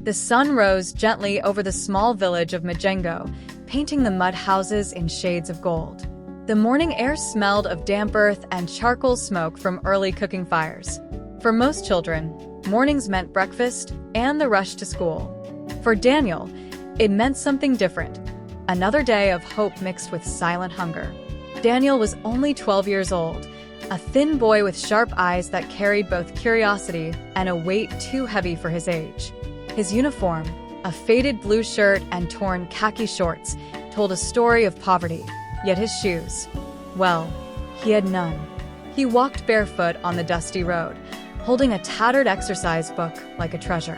The sun rose gently over the small village of Majengo, painting the mud houses in shades of gold. The morning air smelled of damp earth and charcoal smoke from early cooking fires. For most children, mornings meant breakfast and the rush to school. For Daniel, it meant something different. Another day of hope mixed with silent hunger. Daniel was only 12 years old, a thin boy with sharp eyes that carried both curiosity and a weight too heavy for his age. His uniform, a faded blue shirt and torn khaki shorts, told a story of poverty, yet his shoes, well, he had none. He walked barefoot on the dusty road, holding a tattered exercise book like a treasure.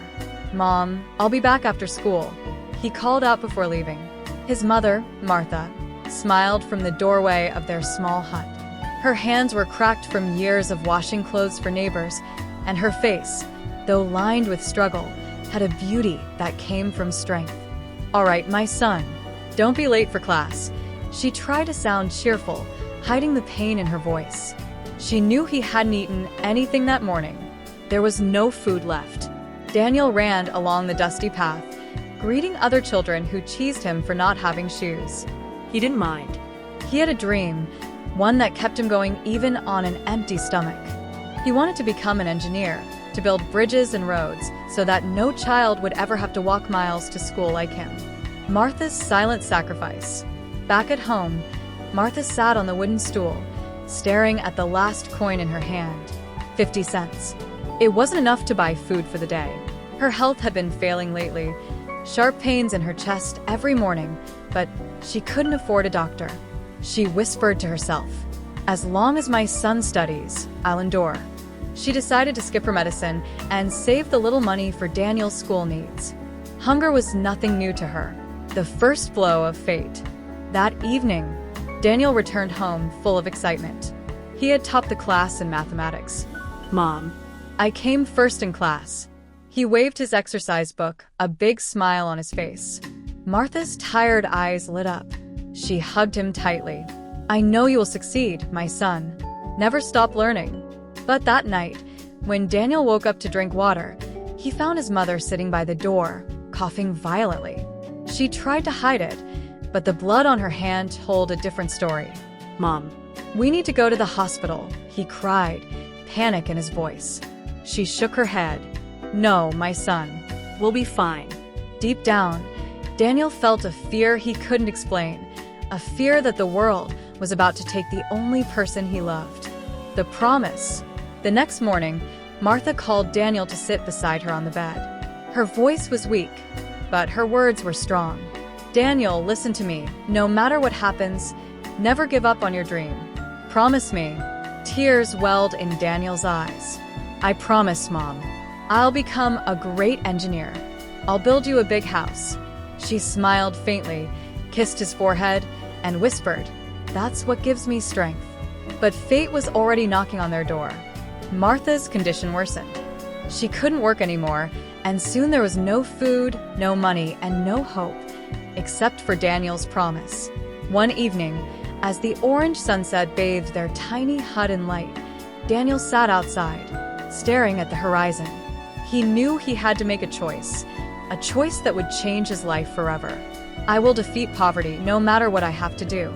"Mom, I'll be back after school," he called out before leaving. His mother, Martha, smiled from the doorway of their small hut. Her hands were cracked from years of washing clothes for neighbors, and her face, though lined with struggle, had a beauty that came from strength. "All right, my son, don't be late for class." She tried to sound cheerful, hiding the pain in her voice. She knew he hadn't eaten anything that morning. There was no food left. Daniel ran along the dusty path, greeting other children who teased him for not having shoes. He didn't mind. He had a dream, one that kept him going even on an empty stomach. He wanted to become an engineer, to build bridges and roads so that no child would ever have to walk miles to school like him. Martha's silent sacrifice. Back at home, Martha sat on the wooden stool, staring at the last coin in her hand, 50 cents. It wasn't enough to buy food for the day. Her health had been failing lately, sharp pains in her chest every morning, but she couldn't afford a doctor. She whispered to herself, "As long as my son studies, I'll endure." She decided to skip her medicine and save the little money for Daniel's school needs. Hunger was nothing new to her, the first blow of fate. That evening, Daniel returned home full of excitement. He had topped the class in mathematics. "Mom, I came first in class." He waved his exercise book, a big smile on his face. Martha's tired eyes lit up. She hugged him tightly. "I know you will succeed, my son. Never stop learning." But that night, when Daniel woke up to drink water, he found his mother sitting by the door, coughing violently. She tried to hide it, but the blood on her hand told a different story. Mom, "We need to go to the hospital," he cried, panic in his voice. She shook her head. "No, my son. we'll be fine." Deep down, Daniel felt a fear he couldn't explain, a fear that the world was about to take the only person he loved. The promise. The next morning, Martha called Daniel to sit beside her on the bed. Her voice was weak, but her words were strong. "Daniel, listen to me. No matter what happens, never give up on your dream. Promise me." Tears welled in Daniel's eyes. "I promise, Mom. I'll become a great engineer. I'll build you a big house." She smiled faintly, kissed his forehead, and whispered, "That's what gives me strength." But fate was already knocking on their door. Martha's condition worsened. She couldn't work anymore, and soon there was no food, no money, and no hope, except for Daniel's promise. One evening, as the orange sunset bathed their tiny hut in light, Daniel sat outside, staring at the horizon. He knew he had to make a choice that would change his life forever. "I will defeat poverty no matter what I have to do."